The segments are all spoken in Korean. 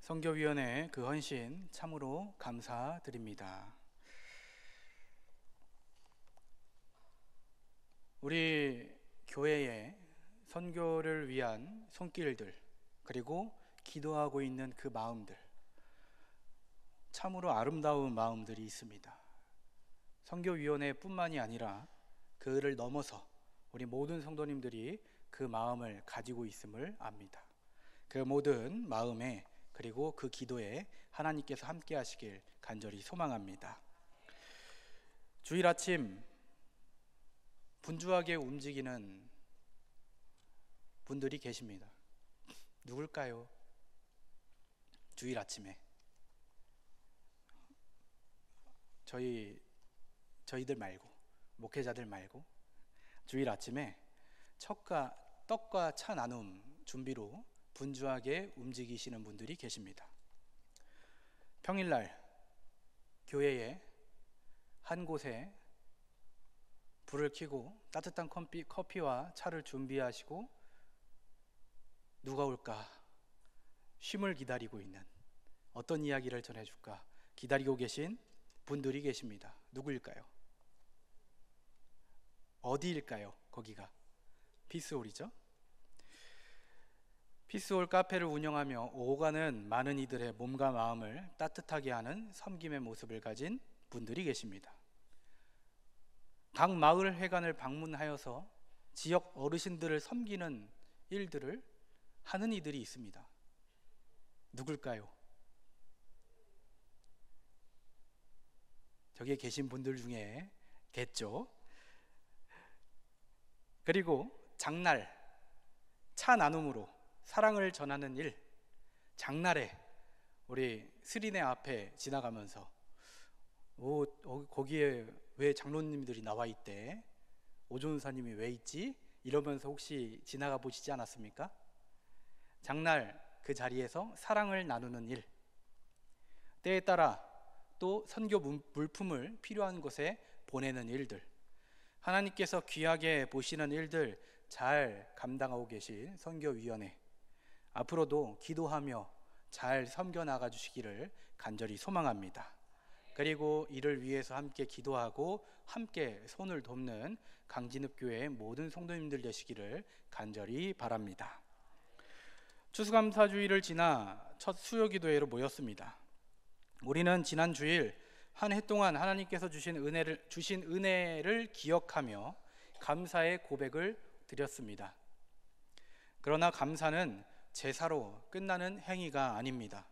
선교위원회의 그 헌신 참으로 감사드립니다. 우리 교회에 선교를 위한 손길들, 그리고 기도하고 있는 그 마음들, 참으로 아름다운 마음들이 있습니다. 선교위원회뿐만이 아니라 그를 넘어서 우리 모든 성도님들이 그 마음을 가지고 있음을 압니다. 그 모든 마음에, 그리고 그 기도에 하나님께서 함께 하시길 간절히 소망합니다. 주일 아침 분주하게 움직이는 분들이 계십니다. 누굴까요? 주일 아침에 저희들 말고, 목회자들 말고 주일 아침에 떡과 차 나눔 준비로 분주하게 움직이시는 분들이 계십니다. 평일날 교회에 한 곳에 불을 켜고 따뜻한 커피와 차를 준비하시고 누가 올까 쉼을 기다리고 있는, 어떤 이야기를 전해줄까 기다리고 계신 분들이 계십니다. 누구일까요? 어디일까요? 거기가 피스홀이죠. 피스홀 카페를 운영하며 오가는 많은 이들의 몸과 마음을 따뜻하게 하는 섬김의 모습을 가진 분들이 계십니다. 각 마을 회관을 방문하여서 지역 어르신들을 섬기는 일들을 하는 이들이 있습니다. 누굴까요? 저기에 계신 분들 중에 겠죠. 그리고 장날, 차 나눔으로 사랑을 전하는 일, 장날에 우리 스리네 앞에 지나가면서 거기에 왜 장로님들이 나와 있대? 오존사님이 왜 있지? 이러면서 혹시 지나가 보시지 않았습니까? 장날 그 자리에서 사랑을 나누는 일, 때에 따라 또 선교 물품을 필요한 곳에 보내는 일들, 하나님께서 귀하게 보시는 일들 잘 감당하고 계신 선교위원회, 앞으로도 기도하며 잘 섬겨 나가 주시기를 간절히 소망합니다. 그리고 이를 위해서 함께 기도하고 함께 손을 돕는 강진읍교회의 모든 성도님들 되시기를 간절히 바랍니다. 추수감사주일을 지나 첫 수요기도회로 모였습니다. 우리는 지난 주일 한 해 동안 하나님께서 주신 은혜를 기억하며 감사의 고백을 드렸습니다. 그러나 감사는 제사로 끝나는 행위가 아닙니다.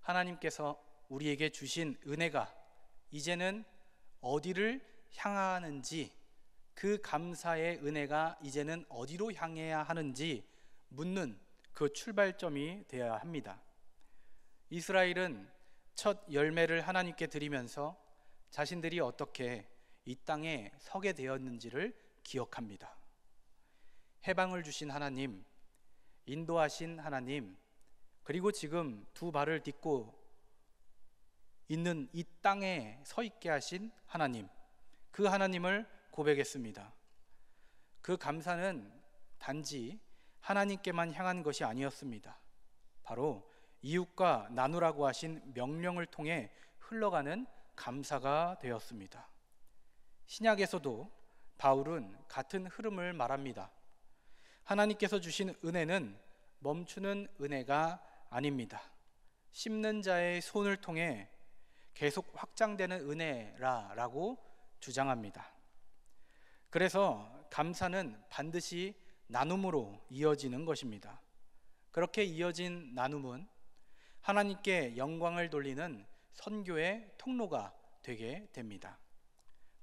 하나님께서 우리에게 주신 은혜가 이제는 어디를 향하는지, 그 감사의 은혜가 이제는 어디로 향해야 하는지 묻는 그 출발점이 되어야 합니다. 이스라엘은 첫 열매를 하나님께 드리면서 자신들이 어떻게 이 땅에 서게 되었는지를 기억합니다. 해방을 주신 하나님, 인도하신 하나님, 그리고 지금 두 발을 딛고 있는 이 땅에 서 있게 하신 하나님, 그 하나님을 고백했습니다. 그 감사는 단지 하나님께만 향한 것이 아니었습니다. 바로 이웃과 나누라고 하신 명령을 통해 흘러가는 감사가 되었습니다. 신약에서도 바울은 같은 흐름을 말합니다. 하나님께서 주신 은혜는 멈추는 은혜가 아닙니다. 심는 자의 손을 통해 계속 확장되는 은혜라고 주장합니다. 그래서 감사는 반드시 나눔으로 이어지는 것입니다. 그렇게 이어진 나눔은 하나님께 영광을 돌리는 선교의 통로가 되게 됩니다.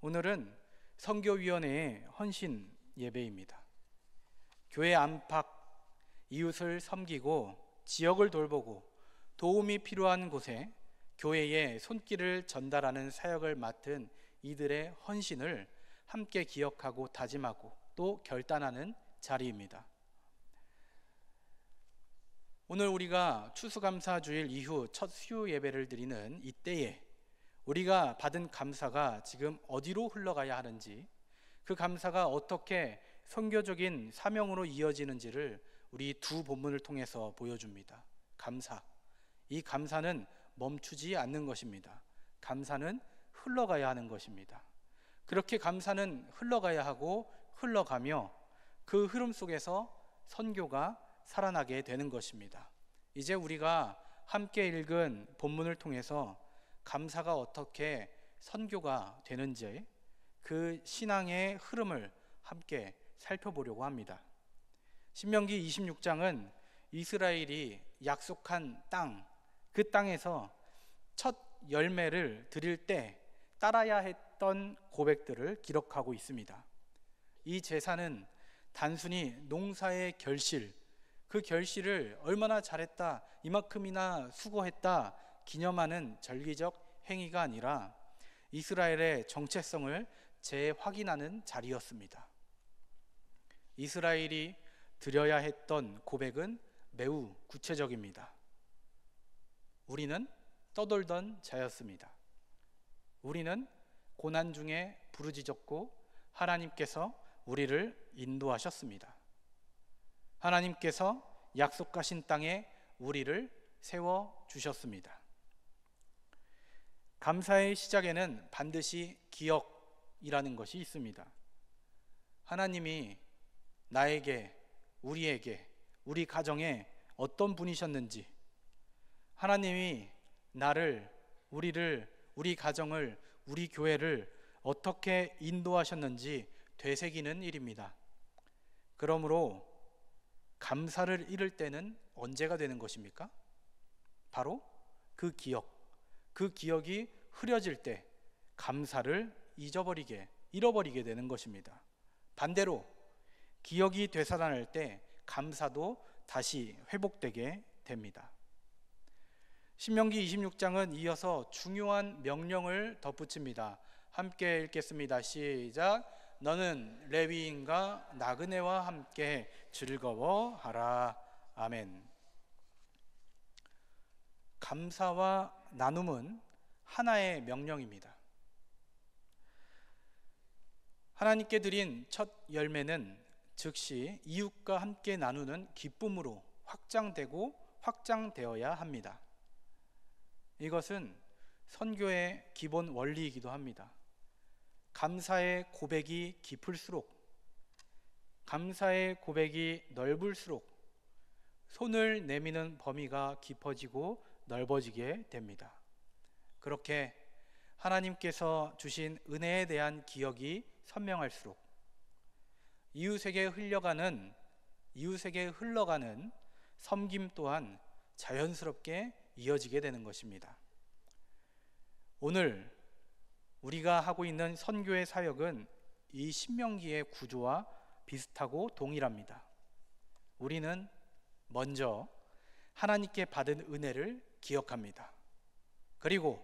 오늘은 선교위원회의 헌신 예배입니다. 교회 안팎 이웃을 섬기고 지역을 돌보고 도움이 필요한 곳에 교회의 손길을 전달하는 사역을 맡은 이들의 헌신을 함께 기억하고 다짐하고 또 결단하는 자리입니다. 오늘 우리가 추수감사주일 이후 첫 수요 예배를 드리는 이때에 우리가 받은 감사가 지금 어디로 흘러가야 하는지, 그 감사가 어떻게 선교적인 사명으로 이어지는지를 우리 두 본문을 통해서 보여줍니다. 감사, 이 감사는 멈추지 않는 것입니다. 감사는 흘러가야 하는 것입니다. 그렇게 감사는 흘러가야 하고 흘러가며 그 흐름 속에서 선교가 살아나게 되는 것입니다. 이제 우리가 함께 읽은 본문을 통해서 감사가 어떻게 선교가 되는지 그 신앙의 흐름을 함께 살펴보려고 합니다. 신명기 26장은 이스라엘이 약속한 땅, 그 땅에서 첫 열매를 드릴 때 따라야 했던 고백들을 기록하고 있습니다. 이 제사는 단순히 농사의 결실, 그 결실을 얼마나 잘했다, 이만큼이나 수고했다 기념하는 절기적 행위가 아니라 이스라엘의 정체성을 재확인하는 자리였습니다. 이스라엘이 드려야 했던 고백은 매우 구체적입니다. 우리는 떠돌던 자였습니다. 우리는 고난 중에 부르짖었고 하나님께서 우리를 인도하셨습니다. 하나님께서 약속하신 땅에 우리를 세워주셨습니다. 감사의 시작에는 반드시 기억이라는 것이 있습니다. 하나님이 나에게, 우리에게, 우리 가정에 어떤 분이셨는지, 하나님이 나를, 우리를, 우리 가정을, 우리 교회를 어떻게 인도하셨는지 되새기는 일입니다. 그러므로 감사를 잃을 때는 언제가 되는 것입니까? 바로 그 기억이 흐려질 때 감사를 잃어버리게 되는 것입니다. 반대로 기억이 되살아날 때 감사도 다시 회복되게 됩니다. 신명기 26장은 이어서 중요한 명령을 덧붙입니다. 함께 읽겠습니다. 시작. 너는 레위인과 나그네와 함께 즐거워하라. 아멘. 감사와 나눔은 하나의 명령입니다. 하나님께 드린 첫 열매는 즉시 이웃과 함께 나누는 기쁨으로 확장되고 확장되어야 합니다. 이것은 선교의 기본 원리이기도 합니다. 감사의 고백이 깊을수록, 감사의 고백이 넓을수록 손을 내미는 범위가 깊어지고 넓어지게 됩니다. 그렇게 하나님께서 주신 은혜에 대한 기억이 선명할수록 이웃에게 흘러가는 섬김 또한 자연스럽게 이어지게 되는 것입니다. 오늘 우리가 하고 있는 선교의 사역은 이 신명기의 구조와 비슷하고 동일합니다. 우리는 먼저 하나님께 받은 은혜를 기억합니다. 그리고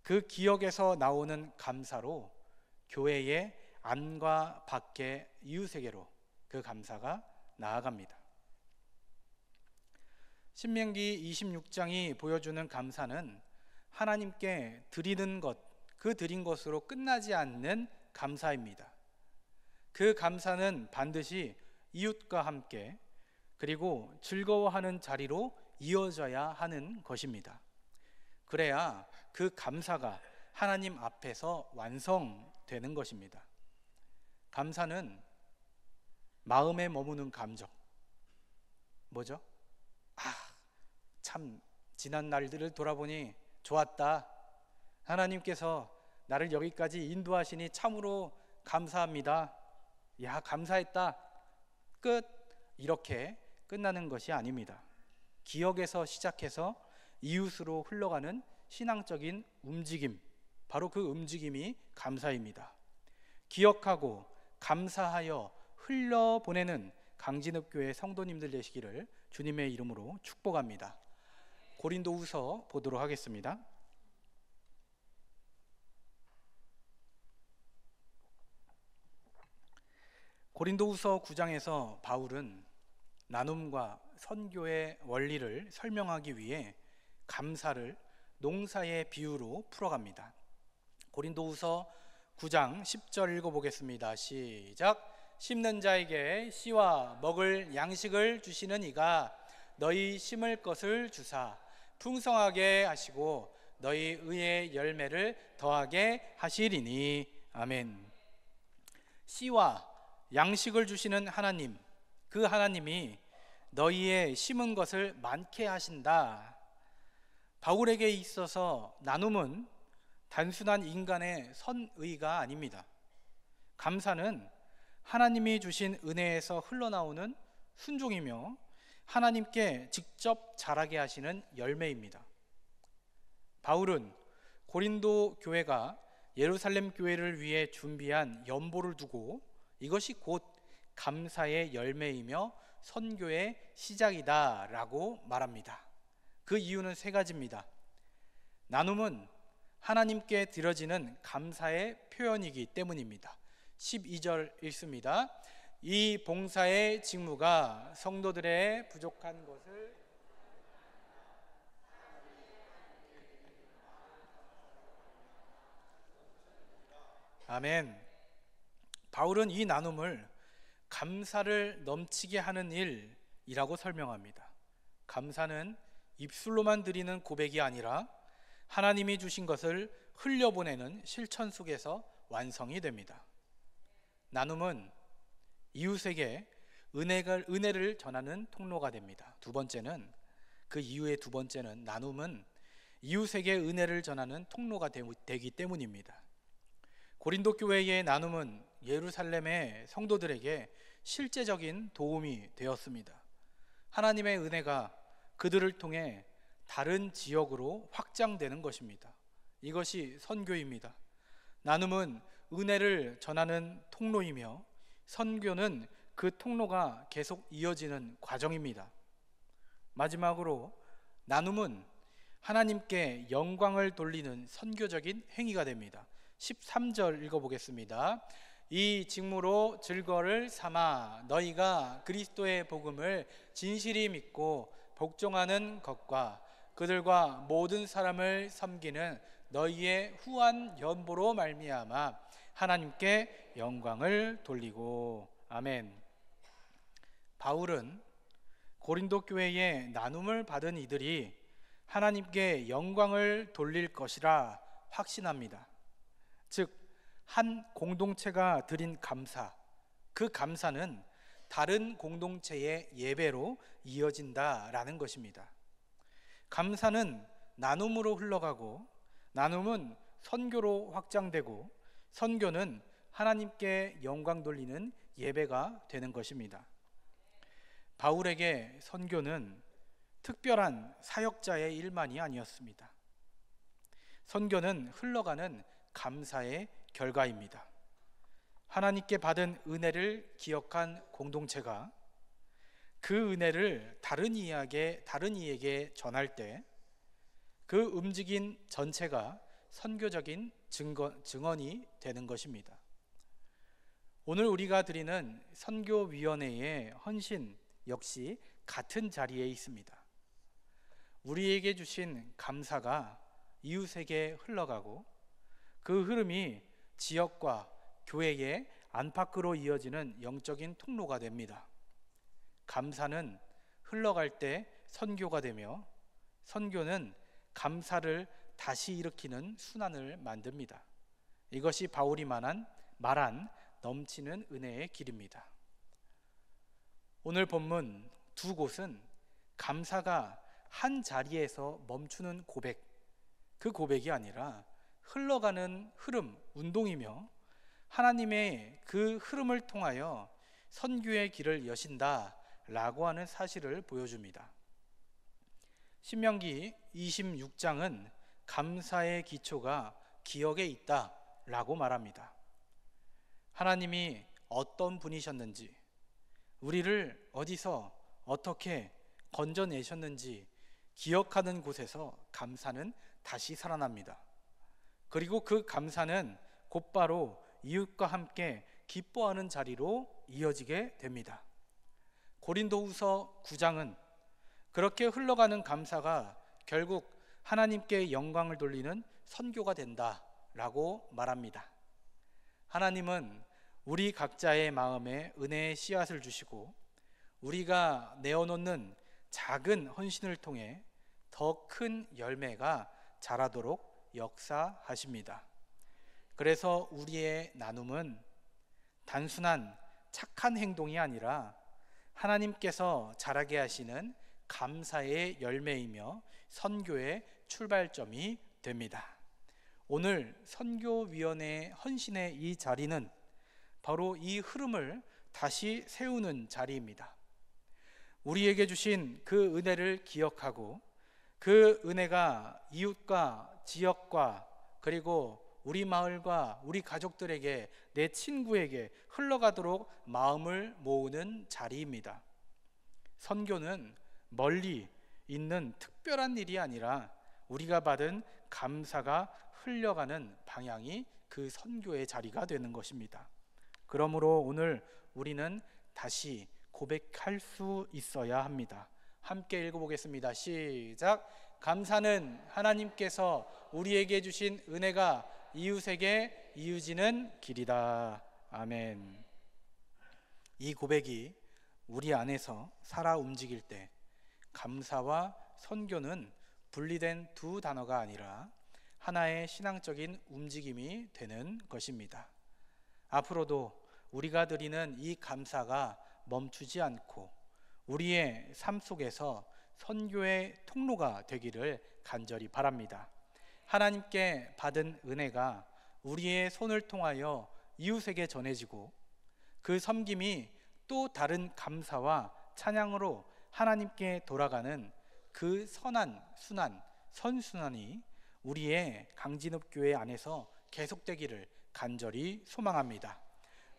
그 기억에서 나오는 감사로 교회의 안과 밖의 이웃에게로 그 감사가 나아갑니다. 신명기 26장이 보여주는 감사는 하나님께 드리는 것, 그 드린 것으로 끝나지 않는 감사입니다. 그 감사는 반드시 이웃과 함께 그리고 즐거워하는 자리로 이어져야 하는 것입니다. 그래야 그 감사가 하나님 앞에서 완성되는 것입니다. 감사는 마음에 머무는 감정. 뭐죠? 참 지난 날들을 돌아보니 좋았다. 하나님께서 나를 여기까지 인도하시니 참으로 감사합니다. 야, 감사했다. 끝. 이렇게 끝나는 것이 아닙니다. 기억에서 시작해서 이웃으로 흘러가는 신앙적인 움직임, 바로 그 움직임이 감사입니다. 기억하고 감사하여 흘려보내는 강진읍교회 성도님들 되시기를 주님의 이름으로 축복합니다. 고린도후서 보도록 하겠습니다. 고린도후서 9장에서 바울은 나눔과 선교의 원리를 설명하기 위해 감사를 농사의 비유로 풀어갑니다. 고린도후서 9장 10절 읽어보겠습니다. 시작. 심는 자에게 씨와 먹을 양식을 주시는 이가 너희 심을 것을 주사 풍성하게 하시고 너희 의의 열매를 더하게 하시리니. 아멘. 씨와 양식을 주시는 하나님, 그 하나님이 너희의 심은 것을 많게 하신다. 바울에게 있어서 나눔은 단순한 인간의 선의가 아닙니다. 감사는 하나님이 주신 은혜에서 흘러나오는 순종이며 하나님께 직접 자라게 하시는 열매입니다. 바울은 고린도 교회가 예루살렘 교회를 위해 준비한 연보를 두고 이것이 곧 감사의 열매이며 선교의 시작이다 라고 말합니다. 그 이유는 세 가지입니다. 나눔은 하나님께 드려지는 감사의 표현이기 때문입니다. 12절 읽습니다. 이 봉사의 직무가 성도들의 부족한 것을 아멘. 바울은 이 나눔을 감사를 넘치게 하는 일이라고 설명합니다. 감사는 입술로만 드리는 고백이 아니라 하나님이 주신 것을 흘려보내는 실천 속에서 완성이 됩니다. 나눔은 이웃에게 은혜를 전하는 통로가 됩니다. 그 이후의 두 번째는 나눔은 이웃에게 은혜를 전하는 통로가 되기 때문입니다. 고린도 교회의 나눔은 예루살렘의 성도들에게 실제적인 도움이 되었습니다. 하나님의 은혜가 그들을 통해 다른 지역으로 확장되는 것입니다. 이것이 선교입니다. 나눔은 은혜를 전하는 통로이며 선교는 그 통로가 계속 이어지는 과정입니다. 마지막으로 나눔은 하나님께 영광을 돌리는 선교적인 행위가 됩니다. 13절 읽어보겠습니다. 이 직무로 증거를 삼아 너희가 그리스도의 복음을 진실히 믿고 복종하는 것과 그들과 모든 사람을 섬기는 너희의 후한 연보로 말미암아 하나님께 영광을 돌리고. 아멘. 바울은 고린도 교회에 나눔을 받은 이들이 하나님께 영광을 돌릴 것이라 확신합니다. 즉, 한 공동체가 드린 감사, 그 감사는 다른 공동체의 예배로 이어진다라는 것입니다. 감사는 나눔으로 흘러가고 나눔은 선교로 확장되고 선교는 하나님께 영광 돌리는 예배가 되는 것입니다. 바울에게 선교는 특별한 사역자의 일만이 아니었습니다. 선교는 흘러가는 감사의 결과입니다. 하나님께 받은 은혜를 기억한 공동체가 그 은혜를 다른 이에게 전할 때 그 움직인 전체가 선교적인 증언이 되는 것입니다. 오늘 우리가 드리는 선교위원회의 헌신 역시 같은 자리에 있습니다. 우리에게 주신 감사가 이웃에게 흘러가고 그 흐름이 지역과 교회의 안팎으로 이어지는 영적인 통로가 됩니다. 감사는 흘러갈 때 선교가 되며 선교는 감사를 다시 일으키는 순환을 만듭니다. 이것이 바울이 말한 넘치는 은혜의 길입니다. 오늘 본문 두 곳은 감사가 한 자리에서 멈추는 고백, 그 고백이 아니라 흘러가는 흐름, 운동이며 하나님의 그 흐름을 통하여 선교의 길을 여신다라고 하는 사실을 보여줍니다. 신명기 26장은 감사의 기초가 기억에 있다라고 말합니다. 하나님이 어떤 분이셨는지, 우리를 어디서 어떻게 건져내셨는지 기억하는 곳에서 감사는 다시 살아납니다. 그리고 그 감사는 곧바로 이웃과 함께 기뻐하는 자리로 이어지게 됩니다. 고린도후서 9장은 그렇게 흘러가는 감사가 결국 하나님께 영광을 돌리는 선교가 된다라고 말합니다. 하나님은 우리 각자의 마음에 은혜의 씨앗을 주시고 우리가 내어놓는 작은 헌신을 통해 더 더 큰 열매가 자라도록 역사하십니다. 그래서 우리의 나눔은 단순한 착한 행동이 아니라 하나님께서 자라게 하시는 감사의 열매이며 선교의 출발점이 됩니다. 오늘 선교위원회 헌신의 이 자리는 바로 이 흐름을 다시 세우는 자리입니다. 우리에게 주신 그 은혜를 기억하고 그 은혜가 이웃과 지역과 그리고 우리 마을과 우리 가족들에게, 내 친구에게 흘러가도록 마음을 모으는 자리입니다. 선교는 멀리 있는 특별한 일이 아니라 우리가 받은 감사가 흘러가는 방향이 그 선교의 자리가 되는 것입니다. 그러므로 오늘 우리는 다시 고백할 수 있어야 합니다. 함께 읽어보겠습니다. 시작. 감사는 하나님께서 우리에게 주신 은혜가 이웃에게 이어지는 길이다. 아멘. 이 고백이 우리 안에서 살아 움직일 때 감사와 선교는 분리된 두 단어가 아니라 하나의 신앙적인 움직임이 되는 것입니다. 앞으로도 우리가 드리는 이 감사가 멈추지 않고 우리의 삶 속에서 선교의 통로가 되기를 간절히 바랍니다. 하나님께 받은 은혜가 우리의 손을 통하여 이웃에게 전해지고 그 섬김이 또 다른 감사와 찬양으로 하나님께 돌아가는 그 선한 순환, 선순환이 우리의 강진읍교회 안에서 계속되기를 간절히 소망합니다.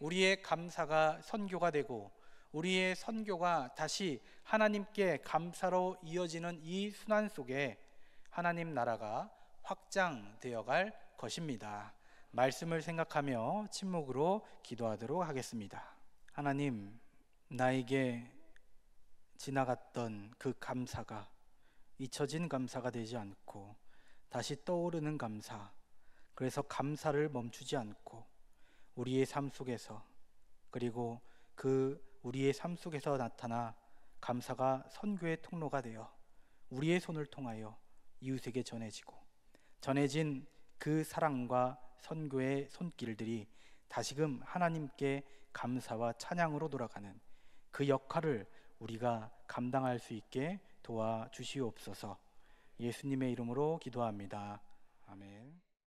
우리의 감사가 선교가 되고 우리의 선교가 다시 하나님께 감사로 이어지는 이 순환 속에 하나님 나라가 확장되어 갈 것입니다. 말씀을 생각하며 침묵으로 기도하도록 하겠습니다. 하나님, 나에게 지나갔던 그 감사가 잊혀진 감사가 되지 않고 다시 떠오르는 감사, 그래서 감사를 멈추지 않고 우리의 삶 속에서, 그리고 그 우리의 삶 속에서 나타나 감사가 선교의 통로가 되어 우리의 손을 통하여 이웃에게 전해진 그 사랑과 선교의 손길들이 다시금 하나님께 감사와 찬양으로 돌아가는 그 역할을 우리가 감당할 수 있게 도와주시옵소서. 예수님의 이름으로 기도합니다. 아멘.